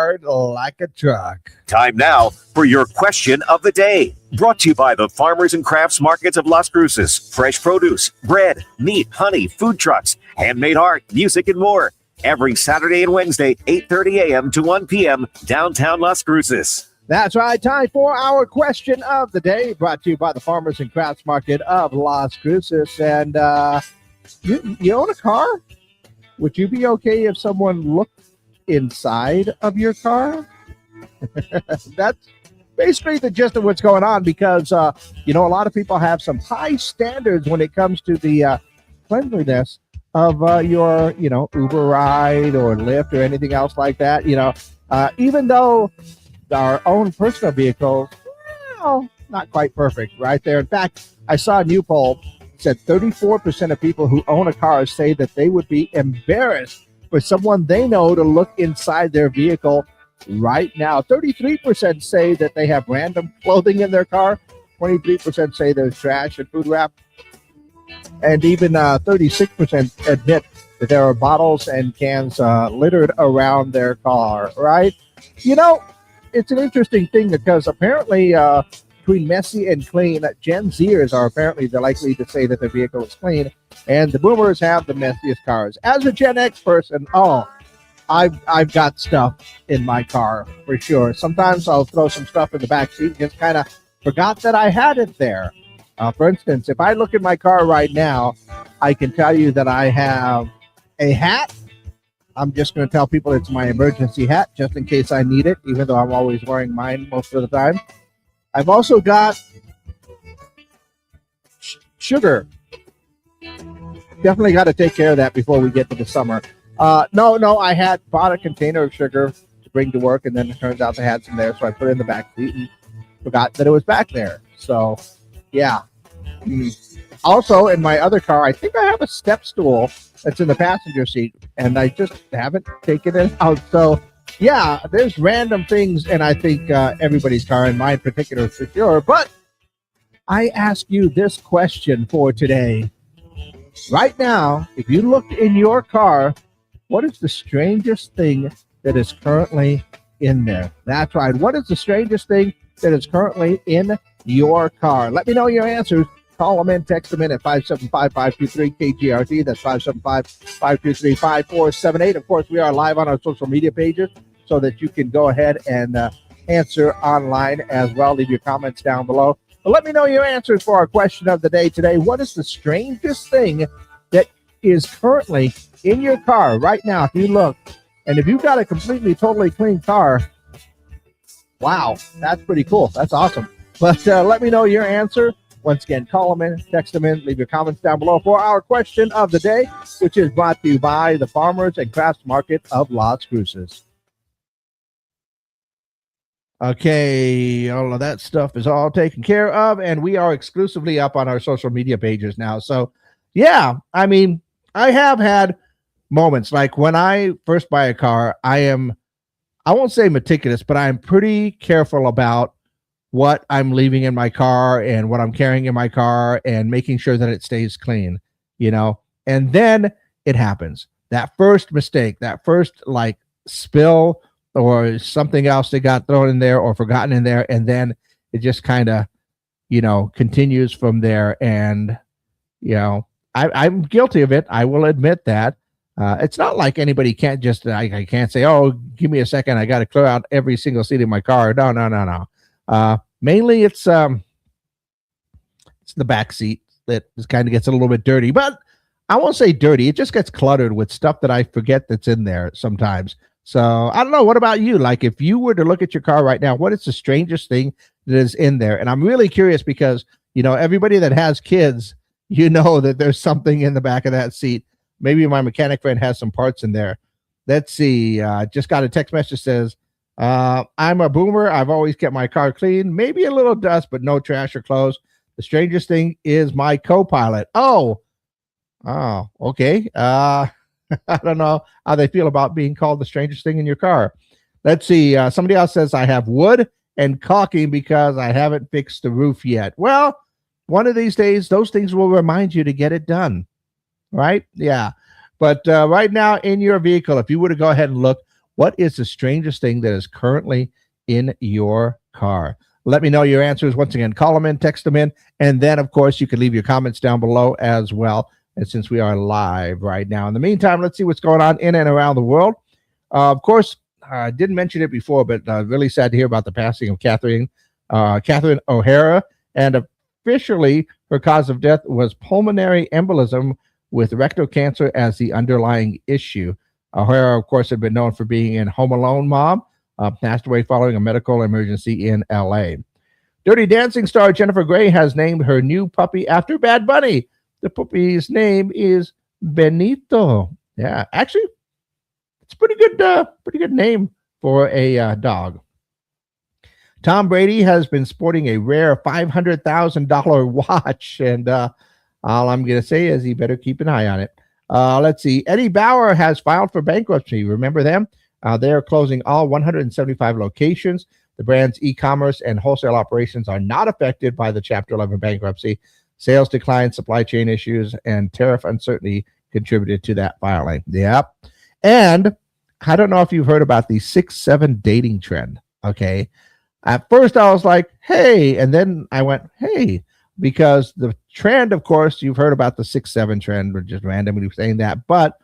hard like a truck. Time now for your question of the day. Brought to you by the Farmers and Crafts Markets of Las Cruces. Fresh produce, bread, meat, honey, food trucks, handmade art, music, and more. Every Saturday and Wednesday, 8:30 a.m. to 1 p.m. downtown Las Cruces. That's right. Time for our question of the day, brought to you by the Farmers and Crafts Market of Las Cruces. And you own a car? Would you be okay if someone looked inside of your car? That's basically the gist of what's going on, because a lot of people have some high standards when it comes to the cleanliness of your Uber ride or Lyft or anything else like that. Even though our own personal vehicles, not quite perfect right there. In fact, I saw a new poll said 34% of people who own a car say that they would be embarrassed for someone they know to look inside their vehicle right now. 33% say that they have random clothing in their car. 23% say there's trash and food wrap. And even 36% admit that there are bottles and cans littered around their car, right? It's an interesting thing because apparently between messy and clean, Gen Zers are apparently likely to say that their vehicle is clean, and the boomers have the messiest cars. As a Gen X person, I've got stuff in my car for sure. Sometimes I'll throw some stuff in the back seat and just kind of forgot that I had it there. For instance, if I look in my car right now, I can tell you that I have a hat. I'm just going to tell people it's my emergency hat just in case I need it, even though I'm always wearing mine most of the time. I've also got sugar. Definitely got to take care of that before we get to the summer. No, I had bought a container of sugar to bring to work, and then it turns out they had some there, so I put it in the back seat and forgot that it was back there. So, yeah. Also, in my other car, I think I have a step stool that's in the passenger seat, and I just haven't taken it out. So, yeah, there's random things, and I think everybody's car, in mine particular, for sure. But I ask you this question for today. Right now, if you looked in your car, what is the strangest thing that is currently in there? That's right. What is the strangest thing that is currently in your car? Let me know your answers. Call them in, text them in at 575-523-KGRT. That's 575-523-5478. Of course, we are live on our social media pages so that you can go ahead and answer online as well. Leave your comments down below. But let me know your answers for our question of the day today. What is the strangest thing that is currently in your car right now? If you look, and if you've got a completely, totally clean car, wow, that's pretty cool. That's awesome. But let me know your answer. Once again, call them in, text them in, leave your comments down below for our question of the day, which is brought to you by the Farmers and Crafts Market of Las Cruces. Okay, all of that stuff is all taken care of, and we are exclusively up on our social media pages now. So, yeah, I mean, I have had moments like when I first buy a car, I won't say meticulous, but I'm pretty careful about what I'm leaving in my car and what I'm carrying in my car and making sure that it stays clean, and then it happens. That first mistake, that first spill or something else that got thrown in there or forgotten in there. And then it just kind of, continues from there. And, I'm guilty of it. I will admit that. It's not like anybody can't just, I can't say, oh, give me a second. I got to clear out every single seat in my car. No. Mainly it's the back seat that just kind of gets a little bit dirty, but I won't say dirty. It just gets cluttered with stuff that I forget that's in there sometimes. So I don't know. What about you? Like if you were to look at your car right now, what is the strangest thing that is in there? And I'm really curious because, everybody that has kids, that there's something in the back of that seat. Maybe my mechanic friend has some parts in there. Let's see. Just got a text message says, I'm a boomer. I've always kept my car clean, maybe a little dust, but no trash or clothes. The strangest thing is my co-pilot. Oh, okay. I don't know how they feel about being called the strangest thing in your car. Let's see. Somebody else says I have wood and caulking because I haven't fixed the roof yet. Well, one of these days, those things will remind you to get it done. Right? Yeah. But right now in your vehicle, if you were to go ahead and look, What is the strangest thing that is currently in your car? Let me know your answers. Once again, call them in, text them in, and then, of course, you can leave your comments down below as well. And since we are live right now, in the meantime, let's see what's going on in and around the world. Of course, I didn't mention it before, but really sad to hear about the passing of Catherine O'Hara, and officially her cause of death was pulmonary embolism with rectal cancer as the underlying issue. O'Hara, of course, had been known for being in Home Alone Mom, passed away following a medical emergency in L.A. Dirty Dancing star Jennifer Grey has named her new puppy after Bad Bunny. The puppy's name is Benito. Yeah, actually, it's a pretty good name for a dog. Tom Brady has been sporting a rare $500,000 watch, and all I'm going to say is he better keep an eye on it. Let's see. Eddie Bauer has filed for bankruptcy. Remember them? They are closing all 175 locations. The brand's e-commerce and wholesale operations are not affected by the Chapter 11 bankruptcy. Sales decline, supply chain issues, and tariff uncertainty contributed to that filing. Yep. And I don't know if you've heard about the 6-7 dating trend. Okay. At first I was like, hey, and then I went, hey, because the trend, of course, you've heard about the 6-7 trend. We're just randomly saying that. But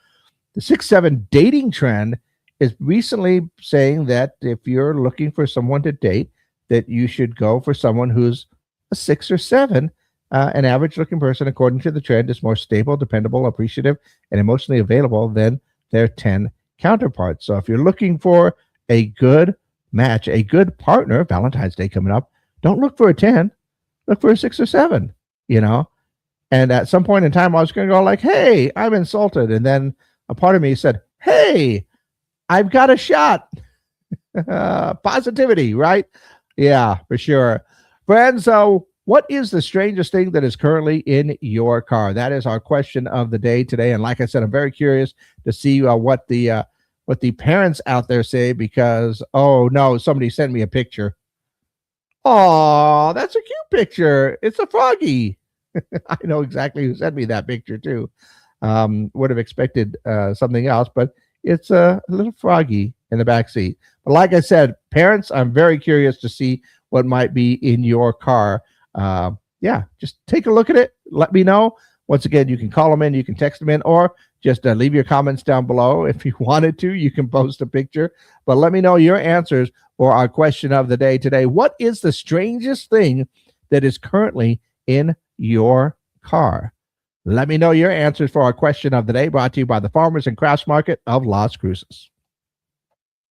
the 6-7 dating trend is recently saying that if you're looking for someone to date, that you should go for someone who's a 6 or 7. An average-looking person, according to the trend, is more stable, dependable, appreciative, and emotionally available than their 10 counterparts. So if you're looking for a good match, a good partner, Valentine's Day coming up, don't look for a 10, look for a 6 or 7, you know? And at some point in time, I was going to go like, hey, I'm insulted. And then a part of me said, hey, I've got a shot. Positivity, right? Yeah, for sure. Friends, so what is the strangest thing that is currently in your car? That is our question of the day today. And like I said, I'm very curious to see what the parents out there say, because, oh no, somebody sent me a picture. Oh, that's a cute picture. It's a froggy. I know exactly who sent me that picture too. Would have expected something else, but it's a little froggy in the back seat. But like I said, parents, I'm very curious to see what might be in your car. Yeah, just take a look at it. Let me know. Once again, you can call them in, you can text them in, or just leave your comments down below. If you wanted to, you can post a picture. But let me know your answers for our question of the day today. What is the strangest thing that is currently in your car? Let me know your answers for our question of the day, brought to you by the Farmers and Crafts Market of Las Cruces.